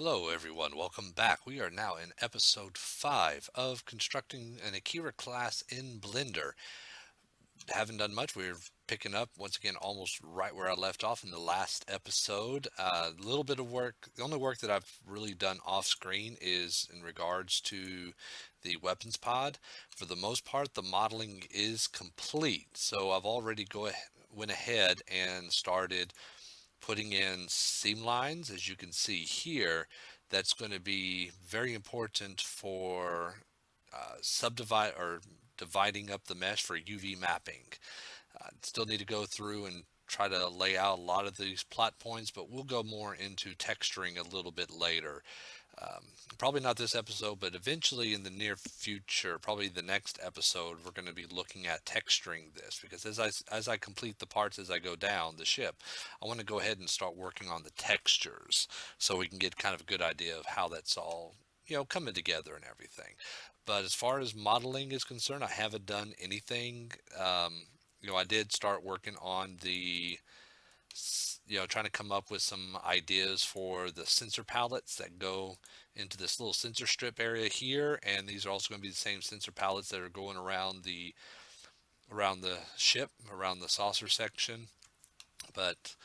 Hello everyone, welcome back. We are now in episode 5 of constructing an Akira class in Blender. Haven't done much. We're picking up once again almost right where I left off in the last episode. A little bit of work. The only work that I've really done off screen is in regards to the weapons pod. For the most part, the modeling is complete. So I've already went ahead and started putting in seam lines, as you can see here. That's going to be very important for subdivide or dividing up the mesh for UV mapping. Still need to go through and try to lay out a lot of these plot points, but we'll go more into texturing a little bit later. Um, Probably not this episode, but eventually in the near future, probably the next episode, we're going to be looking at texturing this, because as I complete the parts as I go down the ship, I want to go ahead and start working on the textures so we can get kind of a good idea of how that's all coming together and everything. But as far as modeling is concerned, I haven't done anything. I did start working on the trying to come up with some ideas for the sensor palettes that go into this little sensor strip area here, and these are also going to be the same sensor palettes that are going around the ship, around the saucer section. But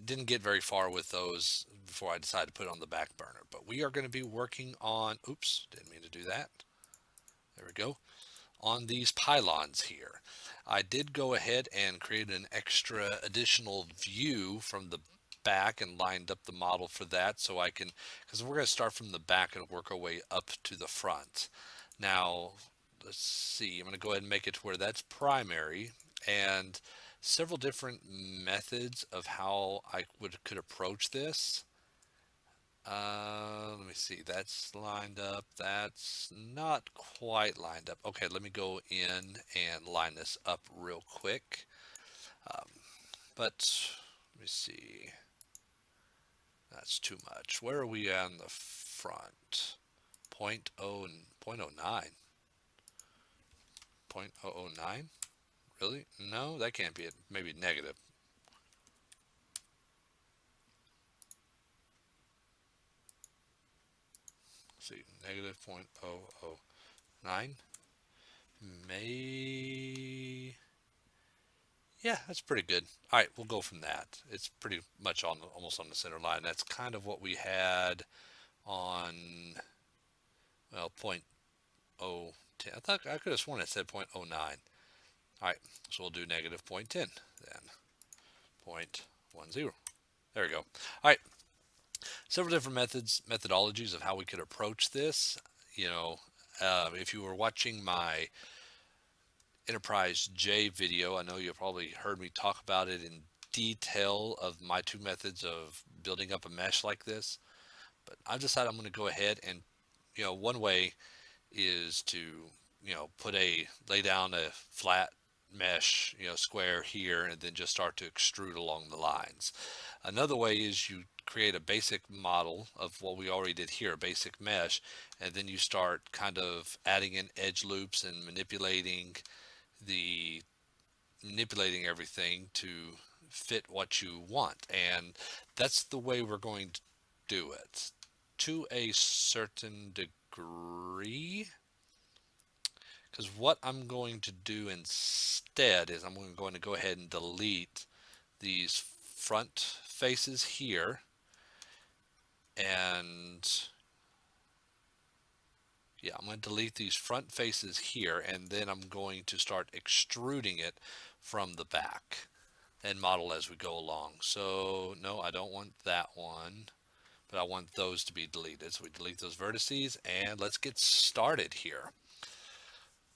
didn't get very far with those before I decided to put it on the back burner. But we are going to be working on, oops, didn't mean to do that. There we go. On these pylons here. I did go ahead and create an extra additional view from the back and lined up the model for that, so I can, because we're going to start from the back and work our way up to the front. Now, let's see, I'm going to go ahead and make it to where that's primary, and several different methods of how I could approach this. Let me see. That's lined up. That's not quite lined up. Okay, let me go in and line this up real quick. Um, but let me see. That's too much. Where are we on the front? Point oh, point oh 0.09. 0.009? Really? No, that can't be it. Maybe negative. Let's see, negative 0.009. May Yeah, that's pretty good. All right, we'll go from that. It's pretty much on almost on the center line. That's kind of what we had on, well, point oh 0.010. I thought I could have sworn it said point oh 0.09. All right, so we'll do negative point 0.10 then. 0.10. There we go. All right, several different methodologies of how we could approach this. If you were watching my Enterprise J video, I know you probably heard me talk about it in detail of my two methods of building up a mesh like this. But I've decided I'm going to go ahead and, one way is to, lay down a flat mesh, square here, and then just start to extrude along the lines. Another way is you create a basic model of what we already did here, a basic mesh, and then you start kind of adding in edge loops and the manipulating everything to fit what you want. And that's the way we're going to do it to a certain degree. Because what I'm going to do instead is I'm going to go ahead and delete these front faces here, and yeah, I'm going to delete these front faces here, and then I'm going to start extruding it from the back and model as we go along. So no, I don't want that one, but I want those to be deleted. So we delete those vertices, and let's get started here.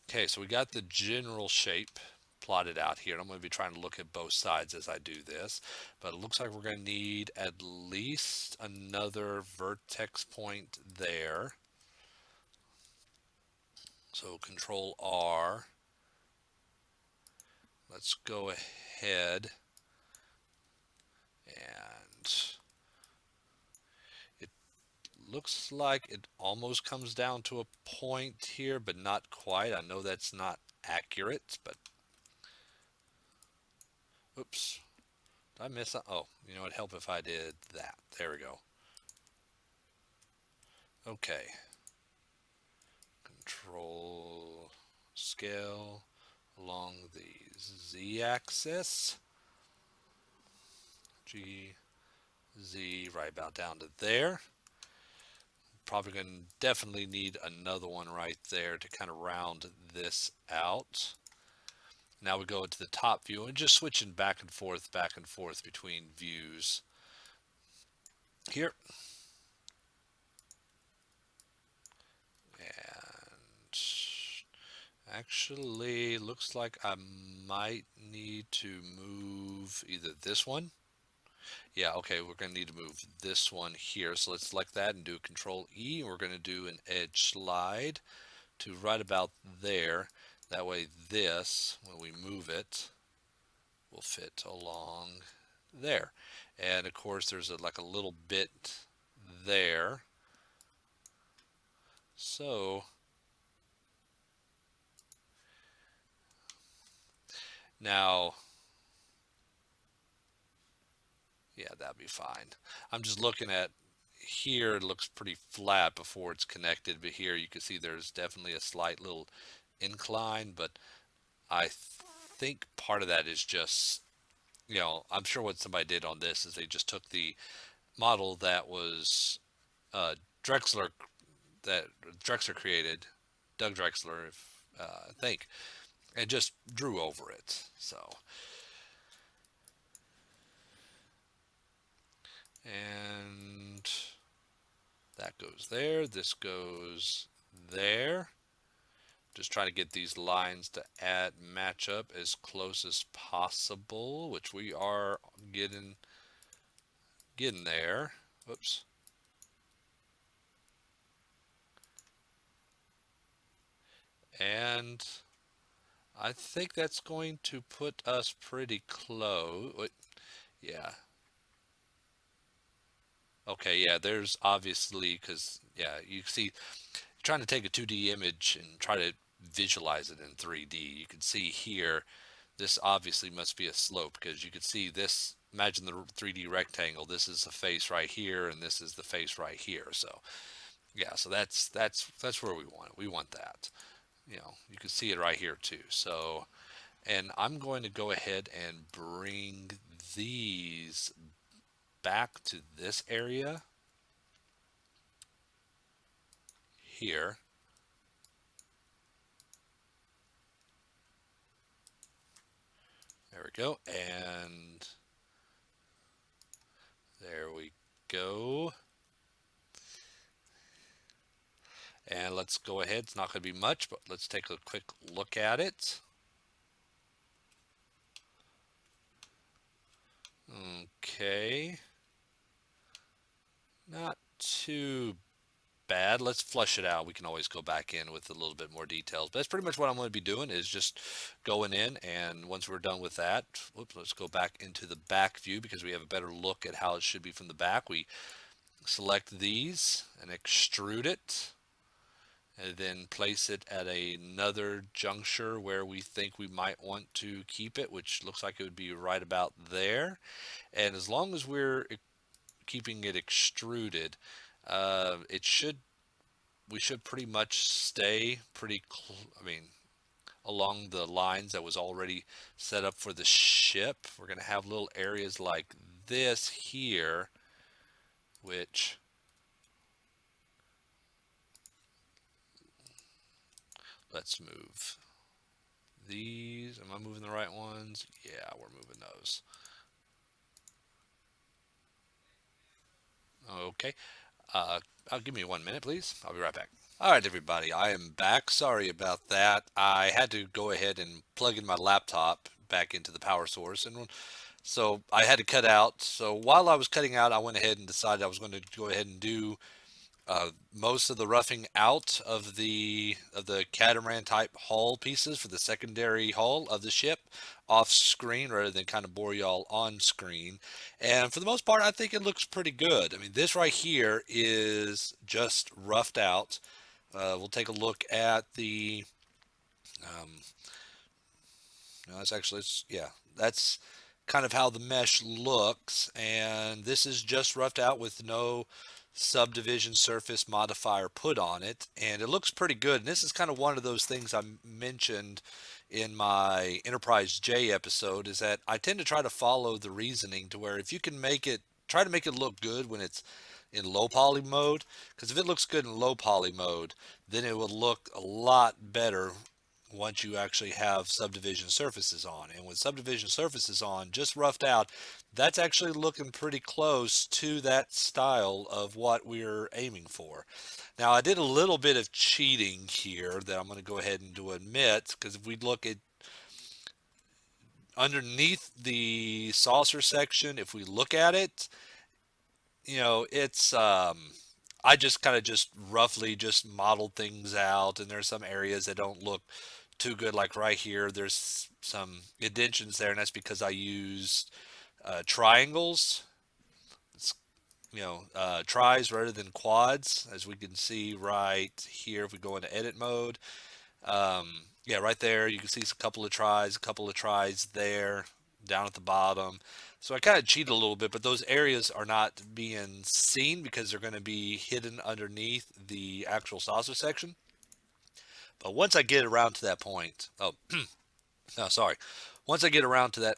Okay, so we got the general shape plotted out here, and I'm going to be trying to look at both sides as I do this, but it looks like we're going to need at least another vertex point there. So Control R. Let's go ahead and it looks like it almost comes down to a point here, but not quite. I know that's not accurate, but oops, did I miss that? Oh, it'd help if I did that. There we go. Okay, control scale along the z-axis. G, Z, right about down to there. Probably going to definitely need another one right there to kind of round this out. Now we go into the top view and just switching back and forth between views here. And actually, looks like I might need to move either this one. Yeah, okay, we're going to need to move this one here. So let's select that and do Control E. We're going to do an edge slide to right about there. That way this, when we move it, will fit along there. And of course there's like a little bit there. So now, yeah, that'd be fine. I'm just looking at here, it looks pretty flat before it's connected, but here you can see there's definitely a slight little incline, but I think part of that is just, I'm sure what somebody did on this is they just took the model that was uh, Drexler that Drexler created, Doug Drexler, I think, and just drew over it. So, and that goes there. This goes there. Just trying to get these lines to match up as close as possible, which we are getting there. Whoops. And I think that's going to put us pretty close. Yeah. Okay, yeah, there's obviously, because, yeah, you see, trying to take a 2D image and try to visualize it in 3D, you can see here, this obviously must be a slope because you can see this, imagine the 3D rectangle, this is the face right here, and this is the face right here. So, yeah, so that's where we want it. We want that. You can see it right here too. So, and I'm going to go ahead and bring these back to this area here. There we go. And there we go. And let's go ahead. It's not going to be much, but let's take a quick look at it. Okay. Not too bad. Let's flush it out. We can always go back in with a little bit more details. But that's pretty much what I'm going to be doing is just going in. And once we're done with that, whoops, let's go back into the back view because we have a better look at how it should be from the back. We select these and extrude it. And then place it at another juncture where we think we might want to keep it, which looks like it would be right about there. And as long as we're keeping it extruded, it should we should pretty much stay I mean, along the lines that was already set up for the ship. We're going to have little areas like this here, which let's move these. Am I moving the right ones? Yeah, we're moving those. Okay. I'll give me 1 minute, please. I'll be right back. All right, everybody, I am back. Sorry about that. I had to go ahead and plug in my laptop back into the power source, and so I had to cut out. So while I was cutting out, I went ahead and decided I was going to go ahead and do most of the roughing out of the catamaran type hull pieces for the secondary hull of the ship off screen rather than kind of bore y'all on screen. And for the most part, I think it looks pretty good. I mean, this right here is just roughed out. We'll take a look at the no, that's actually yeah, that's kind of how the mesh looks, and this is just roughed out with no subdivision surface modifier put on it, and it looks pretty good. And this is kind of one of those things I mentioned in my Enterprise J episode, is that I tend to try to follow the reasoning to where if you can make it, try to make it look good when it's in low poly mode, because if it looks good in low poly mode, then it will look a lot better once you actually have subdivision surfaces on. And with subdivision surfaces on, just roughed out, that's actually looking pretty close to that style of what we're aiming for. Now, I did a little bit of cheating here that I'm going to go ahead and do admit, because if we look at underneath the saucer section, if we look at it, it's I just kind of just roughly just modeled things out, and there's some areas that don't look too good. Like right here, there's some indentions there, and that's because I used triangles. It's, tries rather than quads, as we can see right here. If we go into edit mode, yeah, right there, you can see a couple of tries there, down at the bottom. So I kind of cheated a little bit, but those areas are not being seen because they're going to be hidden underneath the actual saucer section. But once I get around to that point, oh, no, sorry. Once I get around to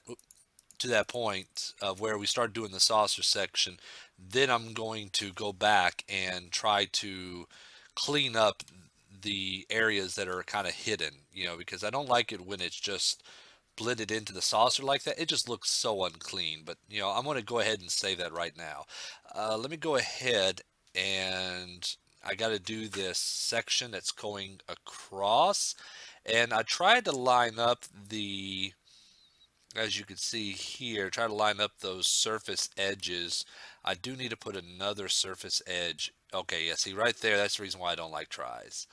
that point of where we start doing the saucer section, then I'm going to go back and try to clean up the areas that are kind of hidden, because I don't like it when it's just blended into the saucer like that. It just looks so unclean. But, I'm going to go ahead and say that right now. Let me go ahead, and I got to do this section that's going across. And I tried to line up as you can see here, try to line up those surface edges. I do need to put another surface edge. Okay, yeah, see right there, that's the reason why I don't like tries.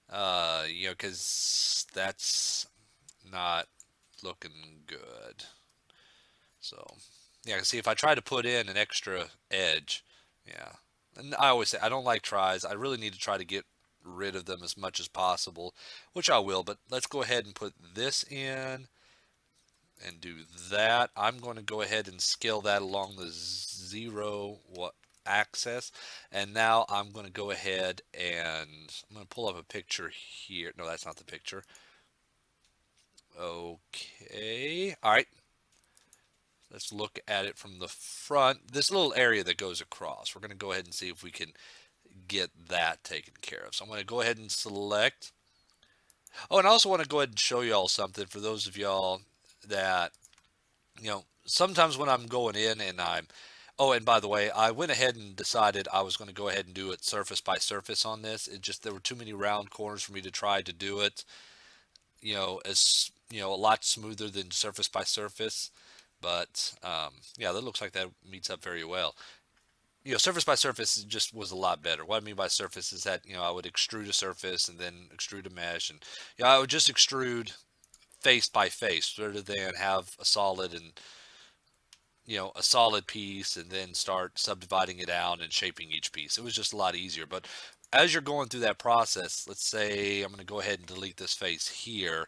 Because that's not looking good. So, yeah, see if I try to put in an extra edge, yeah. And I always say I don't like tries. I really need to try to get rid of them as much as possible, which I will, but let's go ahead and put this in and do that. I'm going to go ahead and scale that along the zero axis. And now I'm going to go ahead and I'm going to pull up a picture here. No, that's not the picture. Okay. All right. Let's look at it from the front. This little area that goes across, we're going to go ahead and see if we can get that taken care of. So I'm going to go ahead and select. Oh, and I also want to go ahead and show y'all something for those of y'all that, sometimes when I'm going in and oh, and by the way, I went ahead and decided I was going to go ahead and do it surface by surface on this. It just, there were too many round corners for me to try to do it, a lot smoother than surface by surface. But yeah, that looks like that meets up very well. Surface by surface just was a lot better. What I mean by surface is that, I would extrude a surface and then extrude a mesh, and I would just extrude face by face rather than have a solid piece and then start subdividing it out and shaping each piece. It was just a lot easier. But as you're going through that process, let's say I'm going to go ahead and delete this face here.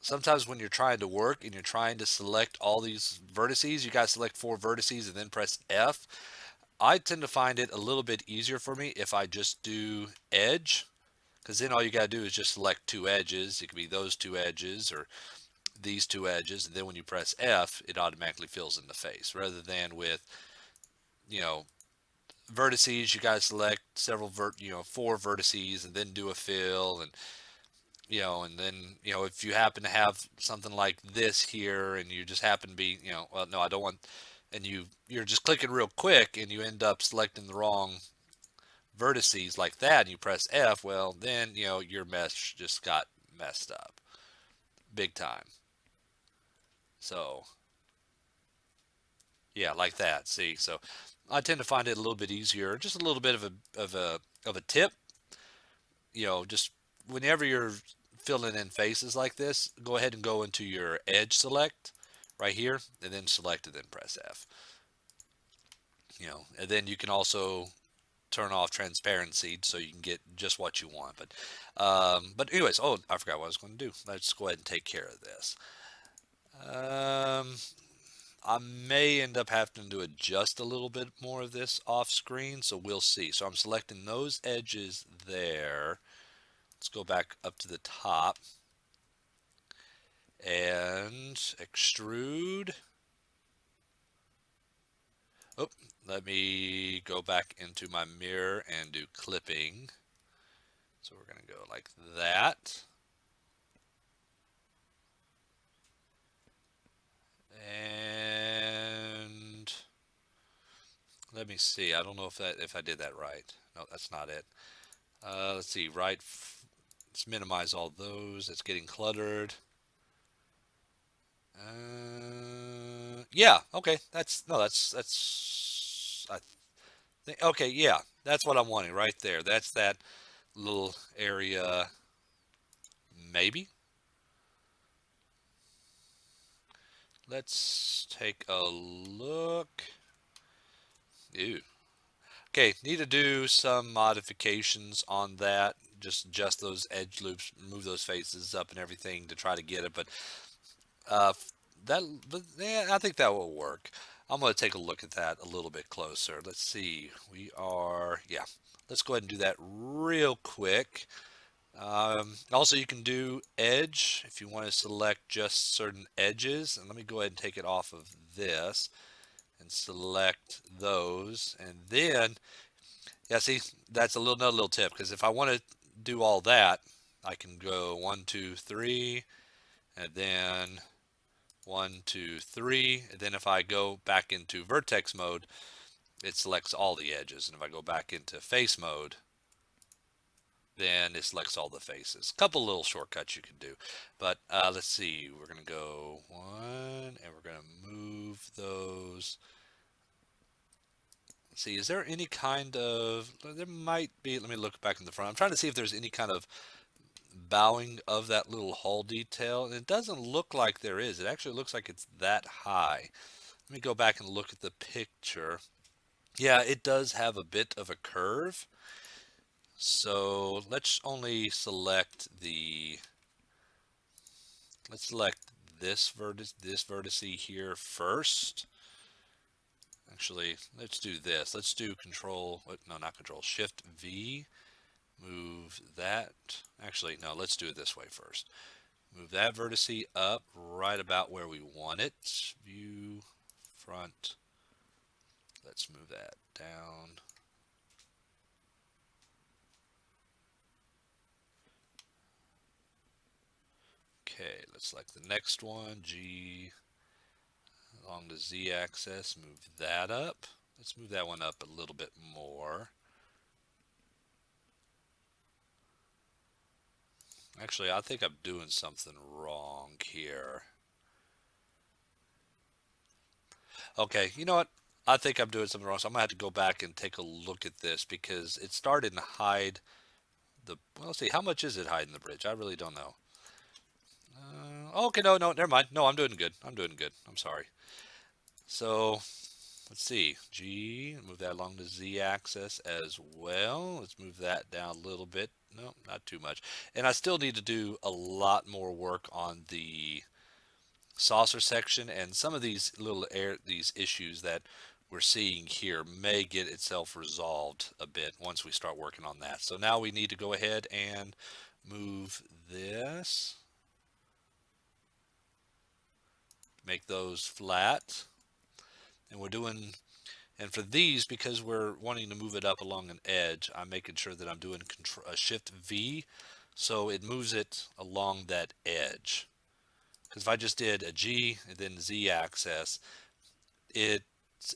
Sometimes when you're trying to work and you're trying to select all these vertices, you guys select 4 vertices and then press F. I tend to find it a little bit easier for me if I just do edge, because then all you got to do is just select 2 edges. It could be those 2 edges or these 2 edges, and then when you press F, it automatically fills in the face, rather than with, you know, vertices. You guys select 4 vertices and then do a fill, and and then if you happen to have something like this here, and you just happen to be, well, no, I don't want, and you're just clicking real quick, and you end up selecting the wrong vertices like that, and you press F, well, then your mesh just got messed up big time. So yeah, like that. See, so I tend to find it a little bit easier, just a little bit of a tip. Just whenever you're filling in faces like this, go ahead and go into your edge select right here, and then select it, then press F. And then you can also turn off transparency so you can get just what you want. But anyways, oh, I forgot what I was going to do. Let's go ahead and take care of this. Um, I may end up having to adjust a little bit more of this off screen, so we'll see. So I'm selecting those edges there. Let's go back up to the top and extrude. Oh, let me go back into my mirror and do clipping. So we're going to go like that. And let me see. I don't know if I did that right. No, that's not it. Let's see. Let's minimize all those. It's getting cluttered. Yeah. Okay. That's. I think. Okay. Yeah. That's what I'm wanting right there. That's that little area. Maybe. Let's take a look. Ew. Okay, need to do some modifications on that. Just adjust those edge loops, move those faces up and everything to try to get it. But uh, but yeah, I think that will work. I'm going to take a look at that a little bit closer. Let's see. Yeah. Let's go ahead and do that real quick. Also, you can do edge if you want to select just certain edges. And let me go ahead and take it off of this and select those. And then yeah, see, that's another little tip because if I want to do all that, I can go 1, 2, 3, and then 1, 2, 3. And then if I go back into vertex mode, it selects all the edges. And if I go back into face mode, then it selects all the faces. Couple little shortcuts you can do. But let's see, we're going to go 1, and we're going to move those. Let's see, is there any kind of, there might be, let me look back in the front. I'm trying to see if there's any kind of bowing of that little hull detail. And it doesn't look like there is. It actually looks like it's that high. Let me go back and look at the picture. Yeah, it does have a bit of a curve. So let's select this vertex here first. Actually, let's do this. Let's do control, no, not control, shift V. Move that. Actually, no, let's do it this way first. Move that vertex up right about where we want it. View, front. Let's move that down. Okay, let's select the next one. G along the Z axis. Move that up. Let's move that one up a little bit more. Actually, I think I'm doing something wrong here. Okay, you know what? I think I'm doing something wrong, so I'm gonna have to go back and take a look at this because it's starting to hide well, let's see, how much is it hiding the bridge? I really don't know. Okay, no, never mind. No, I'm doing good. I'm doing good. I'm sorry. So, let's see. G, move that along the Z axis as well. Let's move that down a little bit. No, not too much. And I still need to do a lot more work on the saucer section, and some of these these issues that we're seeing here may get itself resolved a bit once we start working on that. So now we need to go ahead and move this, make those flat, and and for these, because we're wanting to move it up along an edge, I'm making sure that I'm doing a shift V so it moves it along that edge. Because if I just did a G and then Z axis, it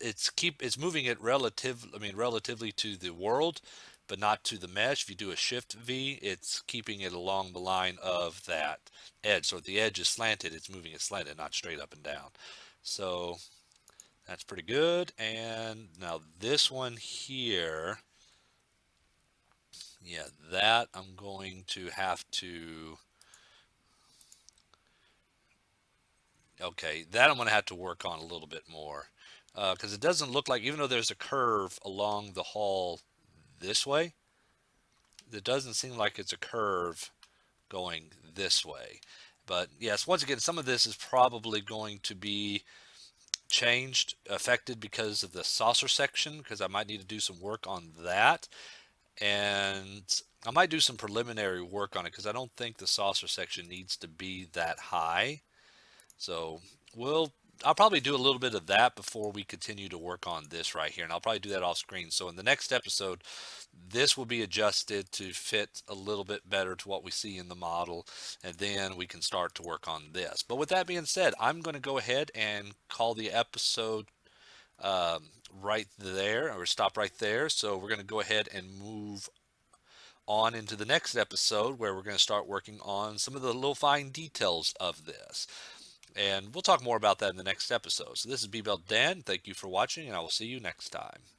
it's moving it relatively to the world, but not to the mesh. If you do a shift V, it's keeping it along the line of that edge. So if the edge is slanted, it's moving it slanted, not straight up and down. So that's pretty good. And now this one here, yeah, that I'm going to have to, okay, that I'm going to have to work on a little bit more. Because it doesn't look like, even though there's a curve along the hull this way, it doesn't seem like it's a curve going this way. But yes, once again, some of this is probably going to be affected because of the saucer section, because I might need to do some work on that. And I might do some preliminary work on it because I don't think the saucer section needs to be that high. So I'll probably do a little bit of that before we continue to work on this right here. And I'll probably do that off screen. So in the next episode, this will be adjusted to fit a little bit better to what we see in the model. And then we can start to work on this. But with that being said, I'm going to go ahead and call the episode right there, or stop right there. So we're going to go ahead and move on into the next episode where we're going to start working on some of the little fine details of this. And we'll talk more about that in the next episode. So this is B-Bell Dan. Thank you for watching, and I will see you next time.